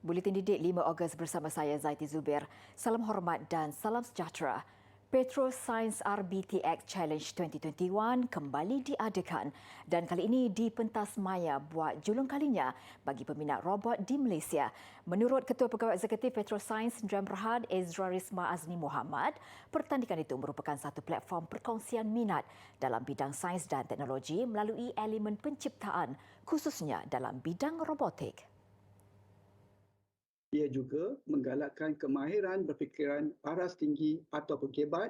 Buletin Didik 5 Ogos bersama saya Zaiti Zubir. Salam hormat dan salam sejahtera. Petro Science RBTX Challenge 2021 kembali diadakan dan kali ini di pentas maya buat julung kalinya bagi peminat robot di Malaysia. Menurut Ketua Pegawai Eksekutif Petro Science Sdn Bhd Ezra Risma Azni Muhammad, pertandingan itu merupakan satu platform perkongsian minat dalam bidang sains dan teknologi melalui elemen penciptaan khususnya dalam bidang robotik. Ia juga menggalakkan kemahiran berfikiran paras tinggi atau pejabat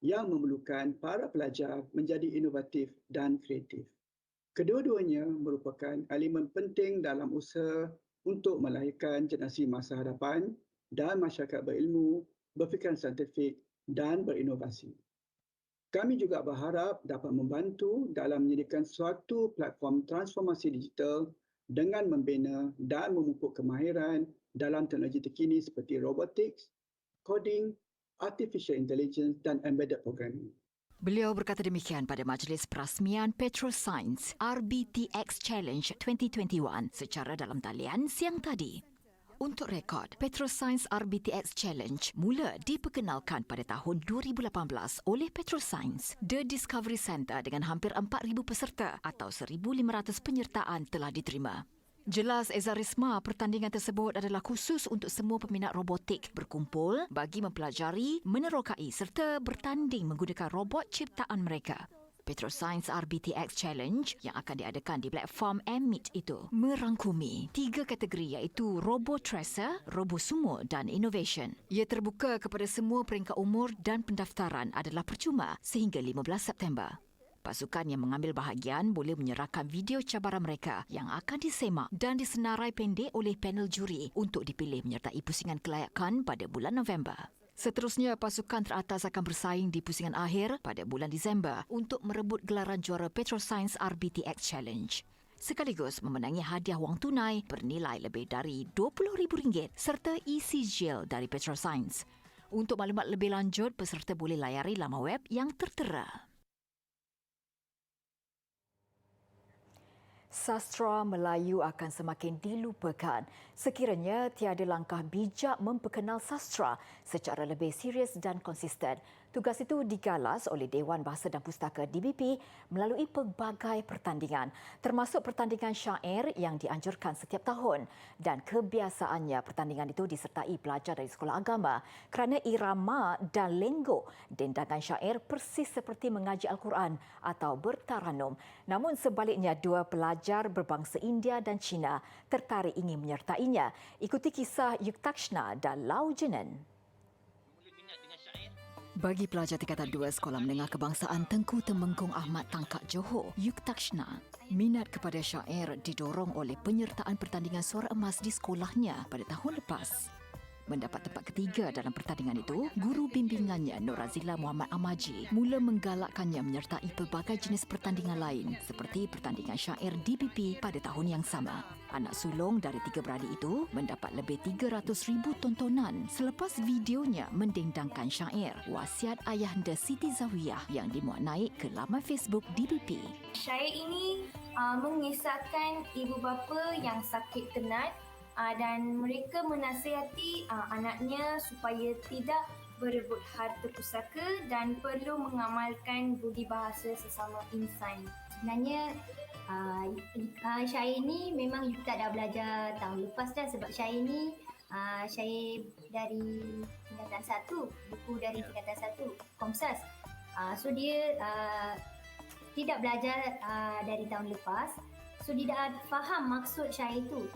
yang memerlukan para pelajar menjadi inovatif dan kreatif. Kedua-duanya merupakan elemen penting dalam usaha untuk melahirkan generasi masa hadapan dan masyarakat berilmu, berfikiran saintifik dan berinovasi. Kami juga berharap dapat membantu dalam menyediakan suatu platform transformasi digital dengan membina dan memupuk kemahiran dalam teknologi terkini seperti robotics, coding, artificial intelligence dan embedded programming. Beliau berkata demikian pada majlis perasmian Petro Science RBTX Challenge 2021 secara dalam talian siang tadi. Untuk rekod, Petro Science RBTX Challenge mula diperkenalkan pada tahun 2018 oleh Petro Science. The Discovery Centre dengan hampir 4,000 peserta atau 1,500 penyertaan telah diterima. Jelas Ezra Risma, pertandingan tersebut adalah khusus untuk semua peminat robotik berkumpul bagi mempelajari, menerokai serta bertanding menggunakan robot ciptaan mereka. Petro Science RBTX Challenge yang akan diadakan di platform M-Meet itu merangkumi 3 kategori iaitu Robo Tracer, Robo Sumo dan Innovation. Ia terbuka kepada semua peringkat umur dan pendaftaran adalah percuma sehingga 15 September. Pasukan yang mengambil bahagian boleh menyerahkan video cabaran mereka yang akan disemak dan disenarai pendek oleh panel juri untuk dipilih menyertai pusingan kelayakan pada bulan November. Seterusnya, pasukan teratas akan bersaing di pusingan akhir pada bulan Disember untuk merebut gelaran juara Petro Science RBTX Challenge. Sekaligus memenangi hadiah wang tunai bernilai lebih dari RM20,000 serta e-sijil dari Petro Science. Untuk maklumat lebih lanjut, peserta boleh layari laman web yang tertera. Sastra Melayu akan semakin dilupakan sekiranya tiada langkah bijak memperkenal sastra secara lebih serius dan konsisten. Tugas itu digalas oleh Dewan Bahasa dan Pustaka DBP melalui pelbagai pertandingan, termasuk pertandingan syair yang dianjurkan setiap tahun. Dan kebiasaannya pertandingan itu disertai pelajar dari sekolah agama kerana irama dan lenggo dendangan syair persis seperti mengaji Al-Quran atau bertaranum. Namun sebaliknya, dua pelajar berbangsa India dan Cina tertarik ingin menyertainya. Ikuti kisah Yuktakshna dan Lau Jenen. Bagi pelajar tingkatan 2 Sekolah Menengah Kebangsaan Tengku Temenggung Ahmad Tangkak Johor, Yuktakshna, minat kepada syair didorong oleh penyertaan pertandingan suara emas di sekolahnya pada tahun lepas. Mendapat tempat ketiga dalam pertandingan itu, guru bimbingannya Nur Razila Muhammad Amaji mula menggalakkannya menyertai pelbagai jenis pertandingan lain seperti pertandingan syair DBP pada tahun yang sama. Anak sulung dari 3 beradik itu mendapat lebih 300,000 tontonan selepas videonya mendendangkan syair Wasiat Ayahanda Siti Zawiyah yang dimuat naik ke laman Facebook DBP. Syair ini mengisahkan ibu bapa yang sakit tenat dan mereka menasihati anaknya supaya tidak berebut harta pusaka dan perlu mengamalkan budi bahasa sesama insan. Sebenarnya syair ini memang you tak dah belajar tahun lepas dah, sebab syair ini syair dari tingkatan 1, buku dari tingkatan 1, Komsas. So dia tidak belajar dari tahun lepas, so dia dah faham maksud syair itu.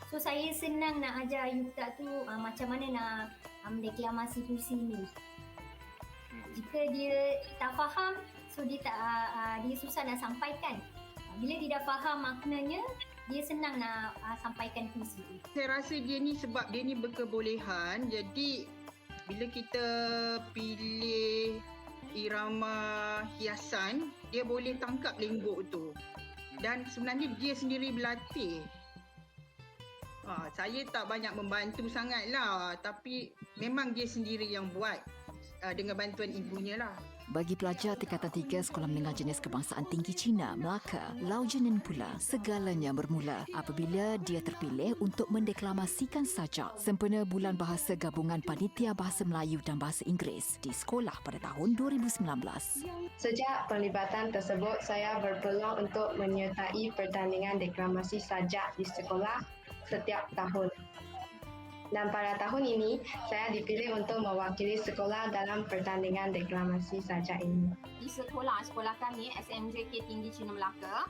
So saya senang nak ajar Yukta tu macam mana nak mendeklamasi puisi ni. Jika dia tak faham, so dia susah nak sampaikan. Bila dia dah faham maknanya, dia senang nak sampaikan puisi tu. Saya rasa dia ni sebab dia ni berkebolehan, jadi bila kita pilih irama hiasan, dia boleh tangkap lenggok tu. Dan sebenarnya dia sendiri berlatih. Saya tak banyak membantu sangat lah, tapi memang dia sendiri yang buat dengan bantuan ibunya lah. Bagi pelajar tingkatan 3 Sekolah Menengah Jenis Kebangsaan Tinggi Cina, Melaka, Lau Jenin pula, segalanya bermula apabila dia terpilih untuk mendeklamasikan sajak sempena Bulan Bahasa Gabungan Panitia Bahasa Melayu dan Bahasa Inggeris di sekolah pada tahun 2019. Sejak pelibatan tersebut, saya berpeluang untuk menyertai pertandingan deklamasi sajak di sekolah setiap tahun. Dan pada tahun ini, saya dipilih untuk mewakili sekolah dalam pertandingan deklamasi sajak ini. Di sekolah kami SMJK Tinggi Cina Melaka,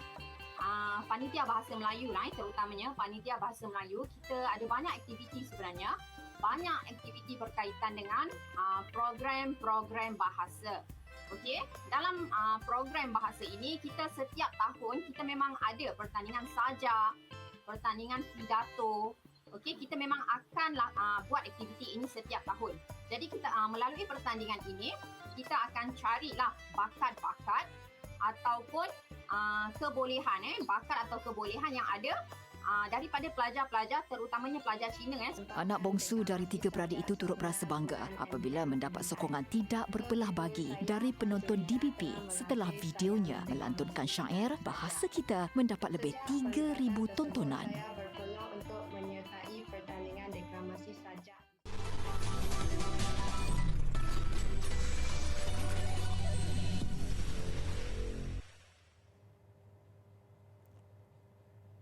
panitia bahasa Melayu lah, terutamanya panitia bahasa Melayu, kita ada banyak aktiviti sebenarnya. Banyak aktiviti berkaitan dengan program-program bahasa. Okey, dalam program bahasa ini kita setiap tahun kita memang ada pertandingan sajak, pertandingan pidato. Okey, kita memang akan buat aktiviti ini setiap tahun. Jadi kita melalui pertandingan ini kita akan carilah bakat-bakat ataupun kebolehan bakat atau kebolehan yang ada daripada pelajar-pelajar, terutamanya pelajar Cina. Anak bongsu dari 3 beradik itu turut berasa bangga apabila mendapat sokongan tidak berbelah bagi dari penonton DBP setelah videonya melantunkan syair Bahasa Kita mendapat lebih 3,000 tontonan. Saya berpeluang untuk menyertai pertandingan deklamasi sajak.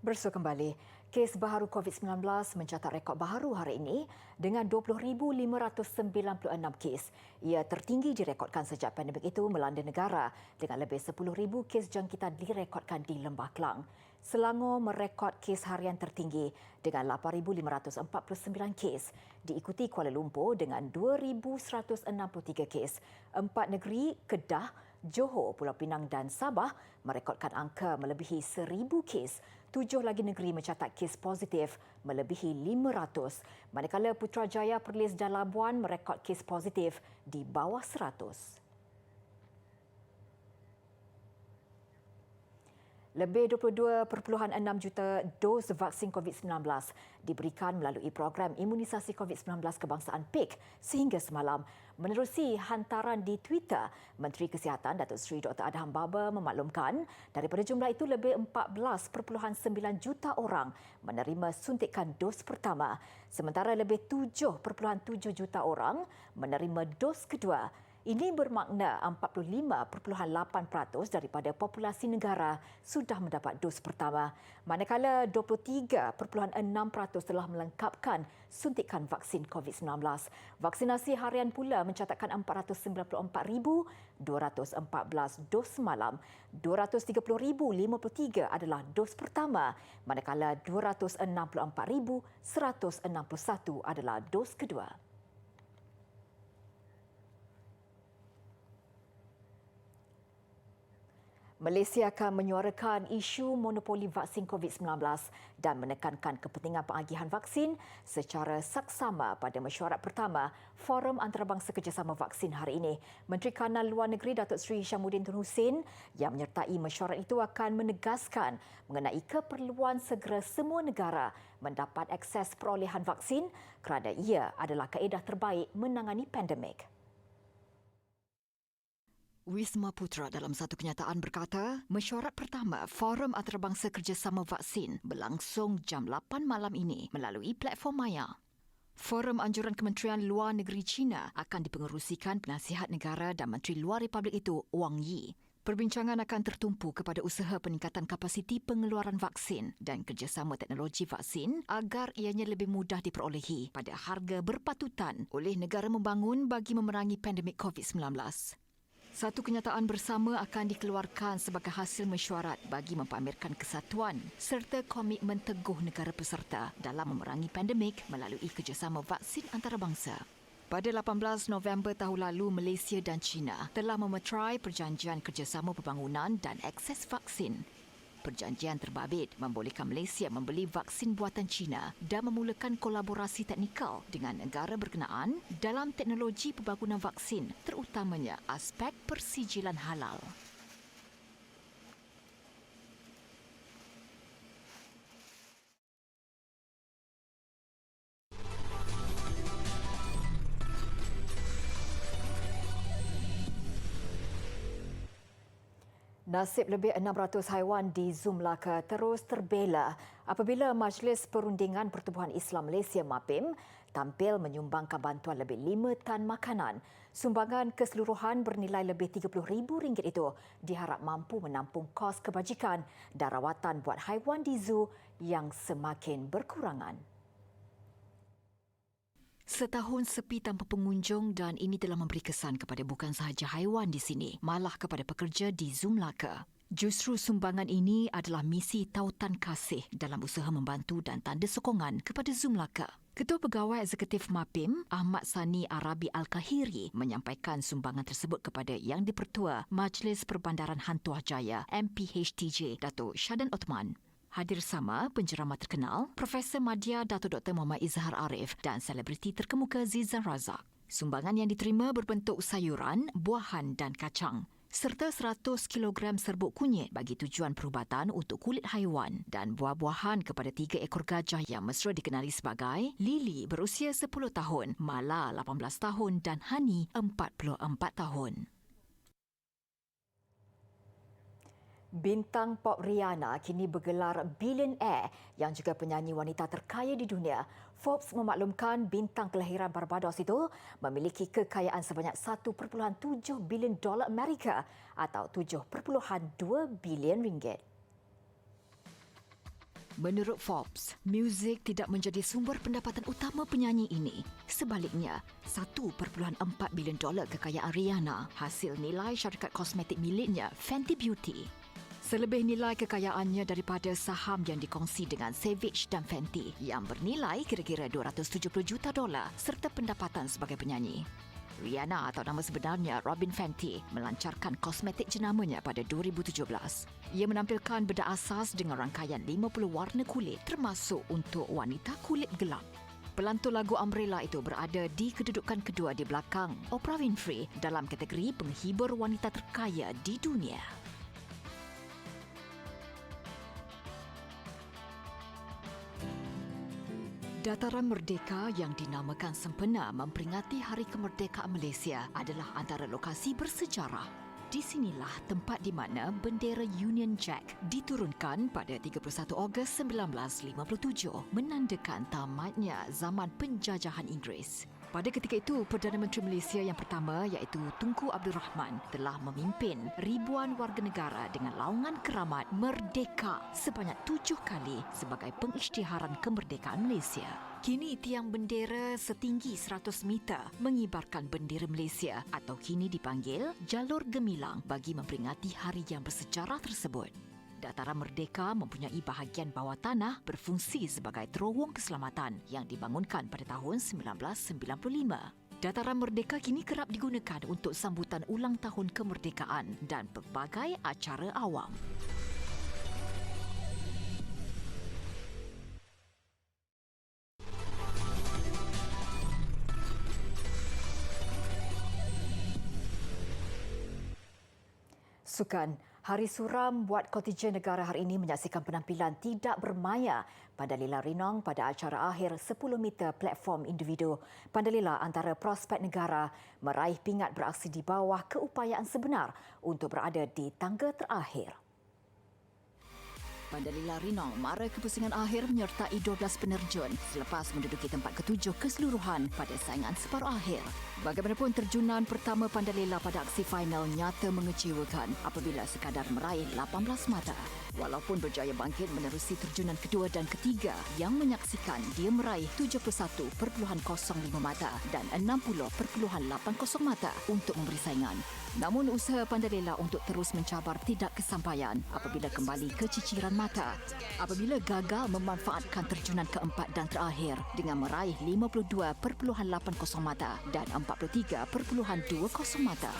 Bersua kembali, kes baharu COVID-19 mencatat rekod baharu hari ini dengan 20,596 kes. Ia tertinggi direkodkan sejak pandemik itu melanda negara dengan lebih 10,000 kes jangkitan direkodkan di Lembah Kelang. Selangor merekod kes harian tertinggi dengan 8,549 kes, diikuti Kuala Lumpur dengan 2,163 kes. 4 negeri, Kedah, Johor, Pulau Pinang dan Sabah merekodkan angka melebihi 1,000 kes. 7 lagi negeri mencatat kes positif melebihi 500, manakala Putrajaya, Perlis dan Labuan merekod kes positif di bawah 100. Lebih 22.6 juta dos vaksin COVID-19 diberikan melalui program imunisasi COVID-19 kebangsaan PIK sehingga semalam. Menerusi hantaran di Twitter, Menteri Kesihatan Datuk Seri Dr. Adham Baba memaklumkan daripada jumlah itu lebih 14.9 juta orang menerima suntikan dos pertama, sementara lebih 7.7 juta orang menerima dos kedua. Ini bermakna 45.8% daripada populasi negara sudah mendapat dos pertama, manakala 23.6% telah melengkapkan suntikan vaksin COVID-19. Vaksinasi harian pula mencatatkan 494,214 dos semalam. 230,053 adalah dos pertama, manakala 264,161 adalah dos kedua. Malaysia akan menyuarakan isu monopoli vaksin COVID-19 dan menekankan kepentingan pengagihan vaksin secara saksama pada mesyuarat pertama Forum Antarabangsa Kerjasama Vaksin hari ini. Menteri Kanan Luar Negeri Datuk Seri Hishamuddin Tun Hussein yang menyertai mesyuarat itu akan menegaskan mengenai keperluan segera semua negara mendapat akses perolehan vaksin kerana ia adalah kaedah terbaik menangani pandemik. Wisma Putra dalam satu kenyataan berkata, mesyuarat pertama Forum Antarabangsa Kerjasama Vaksin berlangsung jam 8 malam ini melalui platform Maya. Forum Anjuran Kementerian Luar Negeri China akan dipengerusikan Penasihat Negara dan Menteri Luar Republik itu, Wang Yi. Perbincangan akan tertumpu kepada usaha peningkatan kapasiti pengeluaran vaksin dan kerjasama teknologi vaksin agar ianya lebih mudah diperolehi pada harga berpatutan oleh negara membangun bagi memerangi pandemik COVID-19. Satu kenyataan bersama akan dikeluarkan sebagai hasil mesyuarat bagi mempamerkan kesatuan serta komitmen teguh negara peserta dalam memerangi pandemik melalui kerjasama vaksin antarabangsa. Pada 18 November tahun lalu, Malaysia dan China telah memeterai perjanjian kerjasama pembangunan dan akses vaksin. Perjanjian terbabit membolehkan Malaysia membeli vaksin buatan China dan memulakan kolaborasi teknikal dengan negara berkenaan dalam teknologi pembangunan vaksin, terutamanya aspek persijilan halal. Nasib lebih 600 haiwan di Zoo Melaka terus terbela apabila Majlis Perundingan Pertubuhan Islam Malaysia MAPIM tampil menyumbangkan bantuan lebih 5 tan makanan. Sumbangan keseluruhan bernilai lebih RM30,000 itu diharap mampu menampung kos kebajikan dan rawatan buat haiwan di zoo yang semakin berkurangan. Setahun sepi tanpa pengunjung dan ini telah memberi kesan kepada bukan sahaja haiwan di sini, malah kepada pekerja di Zoo Melaka. Justru sumbangan ini adalah misi tautan kasih dalam usaha membantu dan tanda sokongan kepada Zoo Melaka. Ketua Pegawai Eksekutif MAPIM, Ahmad Sani Arabi Al-Kahiri menyampaikan sumbangan tersebut kepada Yang di-Pertua Majlis Perbandaran Hantuah Jaya MPHTJ, Datuk Syadan Othman. Hadir sama penceramah terkenal, Profesor Madya Datuk Dr. Muhammad Izhar Arif dan selebriti terkemuka Zizan Razak. Sumbangan yang diterima berbentuk sayuran, buahan dan kacang serta 100 kg serbuk kunyit bagi tujuan perubatan untuk kulit haiwan dan buah-buahan kepada 3 ekor gajah yang mesra dikenali sebagai Lily berusia 10 tahun, Mala 18 tahun dan Hani 44 tahun. Bintang pop Rihanna kini bergelar billionaire yang juga penyanyi wanita terkaya di dunia. Forbes memaklumkan bintang kelahiran Barbados itu memiliki kekayaan sebanyak $1.7 bilion Amerika atau 7.2 bilion ringgit. Menurut Forbes, muzik tidak menjadi sumber pendapatan utama penyanyi ini. Sebaliknya, $1.4 bilion kekayaan Rihanna hasil nilai syarikat kosmetik miliknya Fenty Beauty. Selebih nilai kekayaannya daripada saham yang dikongsi dengan Savage dan Fenty yang bernilai kira-kira $270 juta serta pendapatan sebagai penyanyi. Rihanna atau nama sebenarnya Robin Fenty melancarkan kosmetik jenamanya pada 2017. Ia menampilkan bedak asas dengan rangkaian 50 warna kulit termasuk untuk wanita kulit gelap. Pelantun lagu Umbrella itu berada di kedudukan kedua di belakang Oprah Winfrey dalam kategori penghibur wanita terkaya di dunia. Dataran Merdeka yang dinamakan sempena memperingati Hari Kemerdekaan Malaysia adalah antara lokasi bersejarah. Di sinilah tempat di mana bendera Union Jack diturunkan pada 31 Ogos 1957 menandakan tamatnya zaman penjajahan Inggeris. Pada ketika itu, Perdana Menteri Malaysia yang pertama iaitu Tunku Abdul Rahman telah memimpin ribuan warga negara dengan laungan keramat Merdeka sebanyak 7 kali sebagai pengisytiharan kemerdekaan Malaysia. Kini tiang bendera setinggi 100 meter mengibarkan bendera Malaysia atau kini dipanggil Jalur Gemilang bagi memperingati hari yang bersejarah tersebut. Dataran Merdeka mempunyai bahagian bawah tanah berfungsi sebagai terowong keselamatan yang dibangunkan pada tahun 1995. Dataran Merdeka kini kerap digunakan untuk sambutan ulang tahun kemerdekaan dan pelbagai acara awam. Sukan. Hari suram buat kontijen negara hari ini menyaksikan penampilan tidak bermaya Pandalila Rinong pada acara akhir 10 meter platform individu. Pandalila antara prospek negara meraih pingat beraksi di bawah keupayaan sebenar untuk berada di tangga terakhir. Pandalila Rinong mara kepusingan akhir menyertai 12 penerjun selepas menduduki tempat ketujuh keseluruhan pada saingan separuh akhir. Bagaimanapun terjunan pertama Pandalila pada aksi final nyata mengecewakan apabila sekadar meraih 18 mata. Walaupun berjaya bangkit menerusi terjunan kedua dan ketiga yang menyaksikan dia meraih 71.05 mata dan 60.80 mata untuk memberi saingan. Namun usaha Pandalila untuk terus mencabar tidak kesampaian apabila kembali ke ciciran mata. Apabila gagal memanfaatkan terjunan keempat dan terakhir dengan meraih 52.80 mata dan 43.20 mata.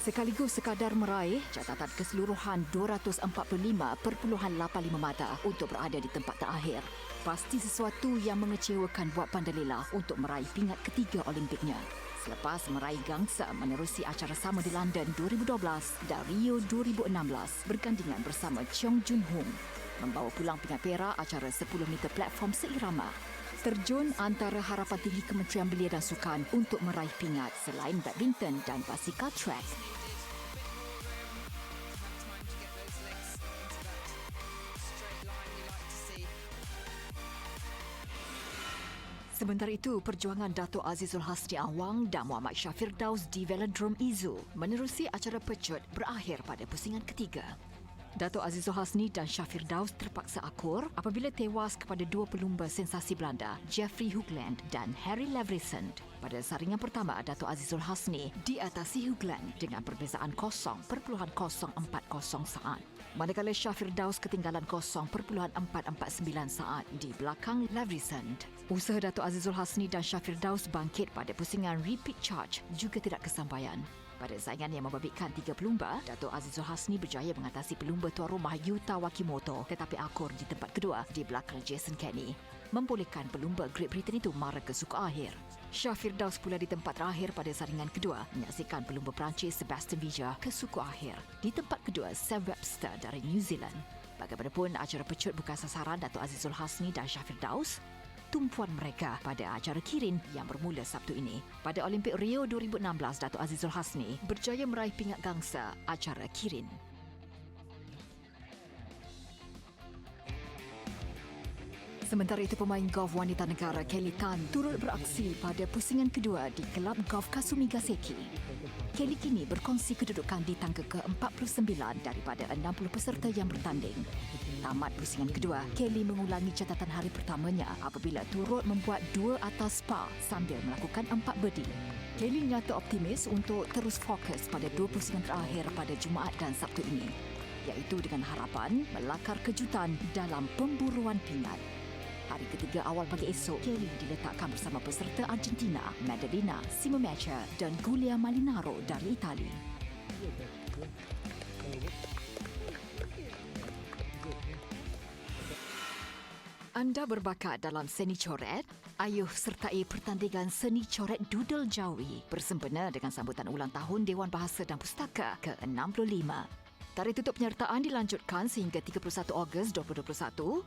Sekaligus sekadar meraih catatan keseluruhan 245.85 mata untuk berada di tempat terakhir. Pasti sesuatu yang mengecewakan buat Pandalila untuk meraih pingat ketiga Olimpiknya. Selepas meraih gangsa menerusi acara sama di London 2012 dan Rio 2016 bergandingan bersama Cheong Jun Hoon, membawa pulang pingat perak acara 10 meter platform seirama. Terjun antara harapan tinggi Kementerian Belia dan Sukan untuk meraih pingat selain badminton dan basikal track. Sementara itu, perjuangan Dato' Azizul Hasni Awang dan Muhammad Shah Firdaus di Velodrome Izu menerusi acara pecut berakhir pada pusingan ketiga. Dato' Azizul Hasni dan Shah Firdaus terpaksa akur apabila tewas kepada dua pelumba sensasi Belanda, Jeffrey Hoogland dan Harry Leverisand. Pada saringan pertama, Dato' Azizul Hasni diatasi Hoogland dengan perbezaan 0.040 saat. Manakala Shah Firdaus ketinggalan 0.449 saat di belakang Leverisand. Usaha Dato' Azizul Hasni dan Shah Firdaus bangkit pada pusingan repeat charge juga tidak kesampaian. Pada saingan yang membabitkan 3 pelumba, Dato' Azizul Hasni berjaya mengatasi pelumba tuan rumah Yuta Wakimoto tetapi akur di tempat kedua di belakang Jason Kenny, membolehkan pelumba Great Britain itu mara ke suku akhir. Shah Firdaus pula di tempat terakhir pada saringan kedua menyaksikan pelumba Perancis Sebastian Vija ke suku akhir. Di tempat kedua, Sam Webster dari New Zealand. Bagaimanapun, acara pecut bukan sasaran Dato' Azizul Hasni dan Shah Firdaus. Tumpuan mereka pada acara Kirin yang bermula Sabtu ini. Pada Olimpik Rio 2016, Dato' Azizul Hasni berjaya meraih pingat gangsa acara Kirin. Sementara itu, pemain golf wanita negara Kelly Tan turut beraksi pada pusingan kedua di Kelab Golf Kasumi Gaseki. Kelly kini berkongsi kedudukan di tangga ke-49 daripada 60 peserta yang bertanding. Tamat pusingan kedua, Kelly mengulangi catatan hari pertamanya apabila turut membuat 2 atas par sambil melakukan 4 birdie. Kelly nyata optimis untuk terus fokus pada 2 pusingan terakhir pada Jumaat dan Sabtu ini, iaitu dengan harapan melakar kejutan dalam pemburuan pingat. Hari ketiga awal pagi esok, Kelly diletakkan bersama peserta Argentina, Madalena Simomecha dan Giulia Malinaro dari Itali. Anda berbakat dalam seni coret? Ayuh sertai pertandingan seni coret Doodle Jawi bersempena dengan sambutan ulang tahun Dewan Bahasa dan Pustaka ke-65. Tarikh tutup penyertaan dilanjutkan sehingga 31 Ogos 2021.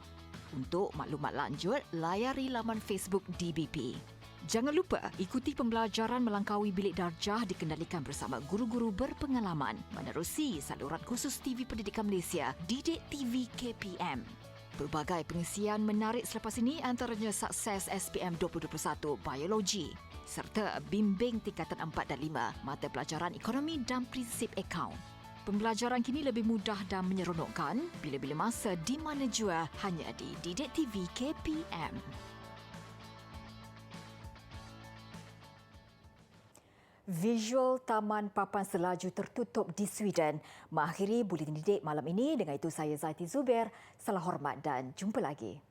Untuk maklumat lanjut, layari laman Facebook DBP. Jangan lupa ikuti pembelajaran melangkaui bilik darjah dikendalikan bersama guru-guru berpengalaman menerusi saluran khusus TV Pendidikan Malaysia, Didik TV KPM. Pelbagai pengisian menarik selepas ini antaranya Sukses SPM 2021 Biologi serta Bimbing Tingkatan 4 dan 5 Mata Pelajaran Ekonomi dan Prinsip Akaun. Pembelajaran kini lebih mudah dan menyeronokkan bila-bila masa di mana jua hanya di Didik TV KPM. Visual Taman Papan Selaju tertutup di Sweden mengakhiri Buletin Didik malam ini. Dengan itu saya Zaiti Zubair. Salam hormat dan jumpa lagi.